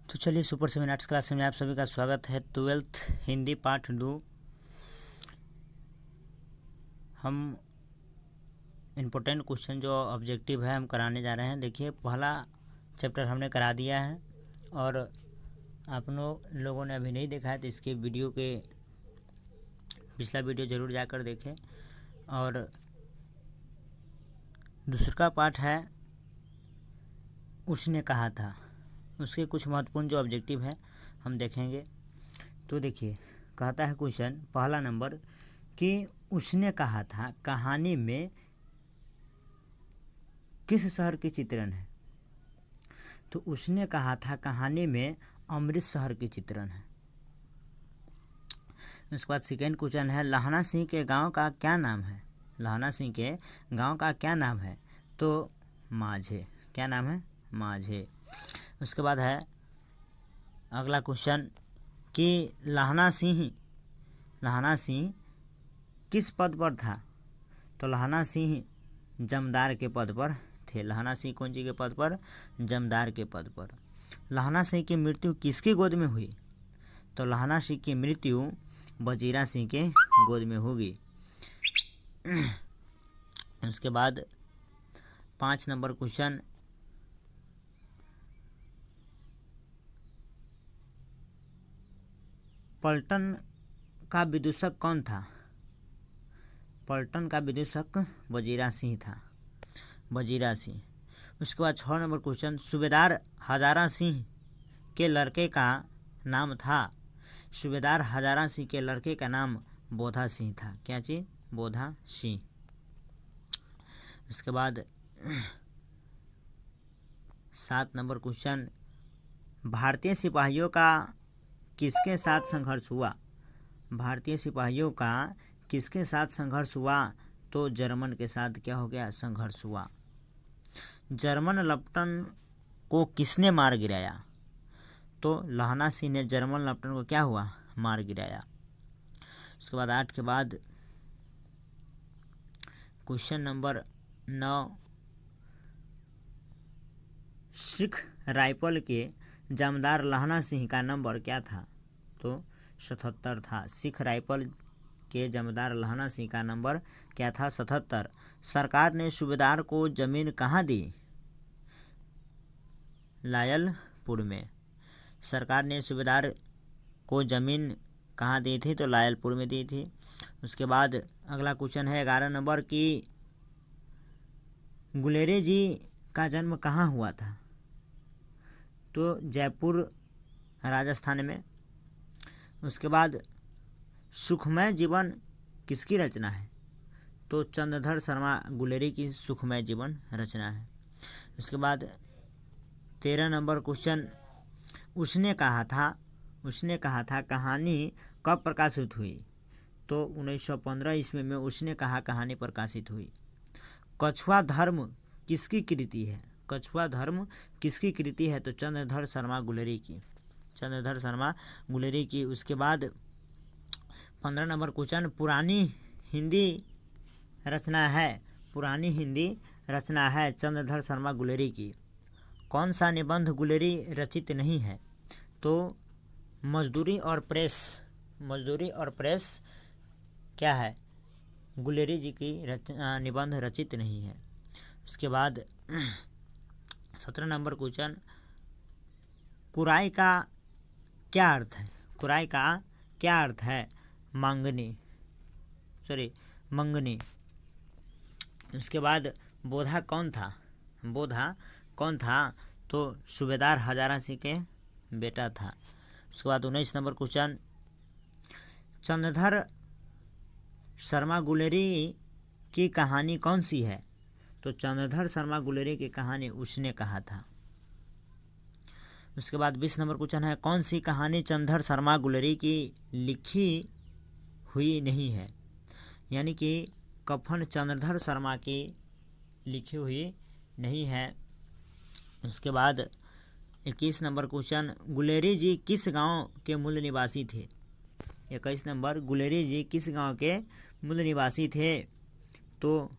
तो चलिए super 7 arts class में आप सभी का स्वागत है। 12th हिंदी पार्ट 2 हम इम्पोर्टेंट क्वेश्चन जो ऑब्जेक्टिव है हम कराने जा रहे हैं। देखिए पहला चैप्टर हमने करा दिया है और आप लोगों ने अभी नहीं देखा है तो इसके वीडियो के पिछला वीडियो ज़रूर जाकर देखें। और दूसरा पार्ट है उसने कहा था, उसके कुछ महत्वपूर्ण जो ऑब्जेक्टिव है हम देखेंगे। तो देखिए कहता है क्वेश्चन पहला नंबर कि उसने कहा था कहानी में किस शहर की चित्रण है। तो उसने कहा था कहानी में अमृत शहर की चित्रण है। उसके बाद सेकेंड क्वेश्चन है लहना सिंह के गांव का क्या नाम है। लहना सिंह के गांव का क्या नाम है। तो माझे। क्या नाम है? माझे। उसके बाद है अगला क्वेश्चन कि लहना सिंह किस पद पर था। तो लहना सिंह जमदार के पद पर थे। लहना सिंह कौन सी के पद पर? जमदार के पद पर। लहना सिंह की मृत्यु किसकी गोद में हुई। तो लहना सिंह की मृत्यु वजीरा सिंह के गोद में होगी। उसके बाद 5 नंबर क्वेश्चन पलटन का विदूषक कौन था। पलटन का विदूषक वजीरा सिंह था। वजीरा सिंह। उसके बाद 6 नंबर क्वेश्चन सूबेदार हजारा सिंह के लड़के का नाम था। सूबेदार हजारा सिंह के लड़के का नाम बोधा सिंह था। क्या चीज़? बोधा सिंह। उसके बाद 7 नंबर क्वेश्चन भारतीय सिपाहियों का किसके साथ संघर्ष हुआ। भारतीय सिपाहियों का किसके साथ संघर्ष हुआ। तो जर्मन के साथ क्या हो गया? संघर्ष हुआ। जर्मन लप्टन को किसने मार गिराया। तो लहना सिंह ने जर्मन लप्टन को क्या हुआ? मार गिराया। उसके बाद 8 के बाद क्वेश्चन नंबर 9 सिख राइफल के जमदार लहना सिंह का नंबर क्या था। तो 77 था। सिख राइफल के जमदार लहना सिंह का नंबर क्या था? 77। सरकार ने सूबेदार को जमीन कहाँ दी। लायलपुर में। सरकार ने सूबेदार को जमीन कहाँ दी थी। तो लायलपुर में दी थी। उसके बाद अगला क्वेश्चन है 11 नंबर की गुलेरी जी का जन्म कहाँ हुआ था। तो जयपुर राजस्थान में। उसके बाद सुखमय जीवन किसकी रचना है। तो चंद्रधर शर्मा गुलेरी की सुखमय जीवन रचना है। उसके बाद 13 नंबर क्वेश्चन उसने कहा था कहानी कब प्रकाशित हुई। तो 1915 ईस्वी में उसने कहा कहानी प्रकाशित हुई। कछुआ धर्म किसकी कृति है। कछुआ धर्म किसकी कृति है। तो चंद्रधर शर्मा गुलेरी की। चंद्रधर शर्मा गुलेरी की। उसके बाद 15 नंबर क्वेश्चन पुरानी हिंदी रचना है। पुरानी हिंदी रचना है चंद्रधर शर्मा गुलेरी की। कौन सा निबंध गुलेरी रचित नहीं है। तो मजदूरी और प्रेस क्या है? गुलेरी जी की निबंध रचित नहीं है। उसके बाद 17 नंबर क्वेश्चन कुराई का क्या अर्थ है। कुराई का क्या अर्थ है? मंगनी। उसके बाद बोधा कौन था। तो सूबेदार हजारा सिंह के बेटा था। उसके बाद 19 नंबर क्वेश्चन चंद्रधर शर्मा गुलेरी की कहानी कौन सी है। तो चंद्रधर शर्मा गुलेरी की कहानी उसने कहा था। उसके बाद 20 नंबर क्वेश्चन है कौन सी कहानी चंद्रधर शर्मा गुलेरी की लिखी हुई नहीं है। यानी कि कफन चंद्रधर शर्मा की लिखी हुई नहीं है। उसके बाद 21 नंबर क्वेश्चन गुलेरी जी किस गांव के मूल निवासी थे। 21 नंबर गुलेरी जी किस गांव के मूल निवासी थे। तो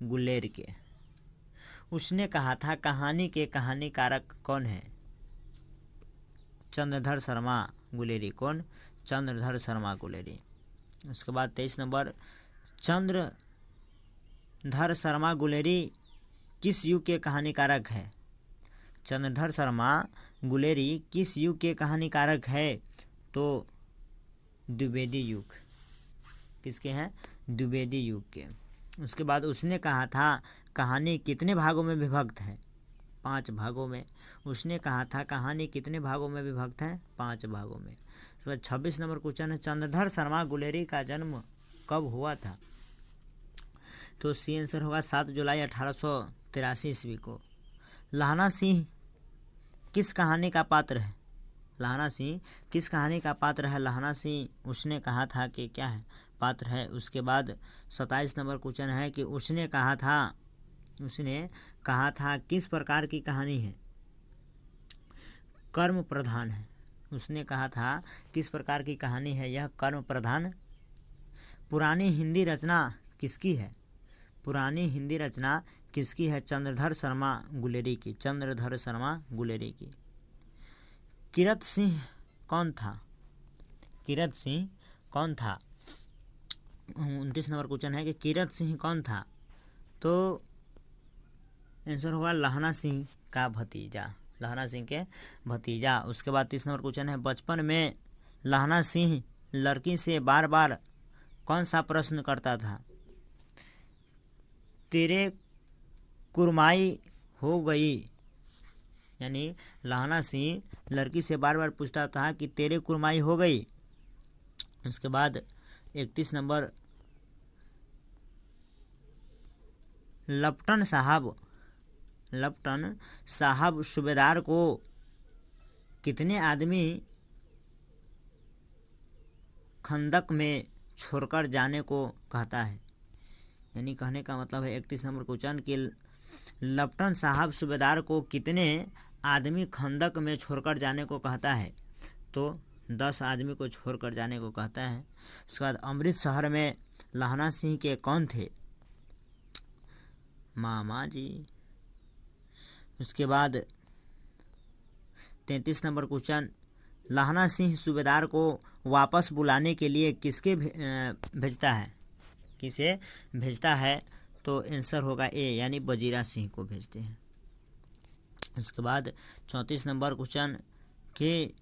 गुलेर के। उसने कहा था कहानी के कहानीकारक कौन है। चंद्रधर शर्मा गुलेरी। कौन? चंद्रधर शर्मा गुलेरी। उसके बाद 23 नंबर, चंद्रधर शर्मा गुलेरी किस युग के कहानीकारक है? चंद्रधर शर्मा गुलेरी किस युग के कहानीकारक है? तो द्विवेदी युग। किसके हैं? द्विवेदी युग के। उसके बाद उसने कहा था कहानी कितने भागों में विभक्त है? 5 भागों में। उसने कहा था कहानी कितने भागों में विभक्त है? 5 भागों में। उसके बाद 26 नंबर क्वेश्चन है, चंद्रधर शर्मा गुलेरी का जन्म कब हुआ था? तो सी आंसर होगा 7 जुलाई 1883 ईस्वी को। लहना सिंह किस कहानी का पात्र है? लहना सिंह किस कहानी का पात्र है? लहना सिंह उसने कहा था कि क्या है? पात्र है। उसके बाद 27 नंबर क्वेश्चन है कि उसने कहा था किस प्रकार की कहानी है? कर्म प्रधान है। उसने कहा था किस प्रकार की कहानी है? यह कर्म प्रधान। पुरानी हिंदी रचना किसकी है? पुरानी हिंदी रचना किसकी है? चंद्रधर शर्मा गुलेरी की। चंद्रधर शर्मा गुलेरी की। किरत सिंह कौन था? किरत सिंह कौन था? 29 नंबर क्वेश्चन है कि किरत सिंह कौन था? तो आंसर होगा लहना सिंह का भतीजा। लहना सिंह के भतीजा। उसके बाद 30 नंबर क्वेश्चन है, बचपन में लहना सिंह लड़की से बार बार कौन सा प्रश्न करता था? तेरे कुरमाई हो गई। यानी लहना सिंह लड़की से बार बार पूछता था कि तेरे कुरमाई हो गई। उसके बाद 31 नंबर, लपटन साहब सूबेदार को कितने आदमी खंदक में छोड़कर जाने को कहता है? यानी कहने का मतलब है 31 नंबर क्वेश्चन कि लपटन साहब सूबेदार को कितने आदमी खंदक में छोड़कर जाने को कहता है? तो 10 आदमी को छोड़कर जाने को कहता है। उसके बाद अमृतसर में लहना सिंह के कौन थे? मामा जी। उसके बाद 33 नंबर क्वेश्चन, लहना सिंह सूबेदार को वापस बुलाने के लिए किसके भेजता है? किसे भेजता है? तो आंसर होगा ए, यानी वजीरा सिंह को भेजते हैं। उसके बाद 34 नंबर क्वेश्चन कि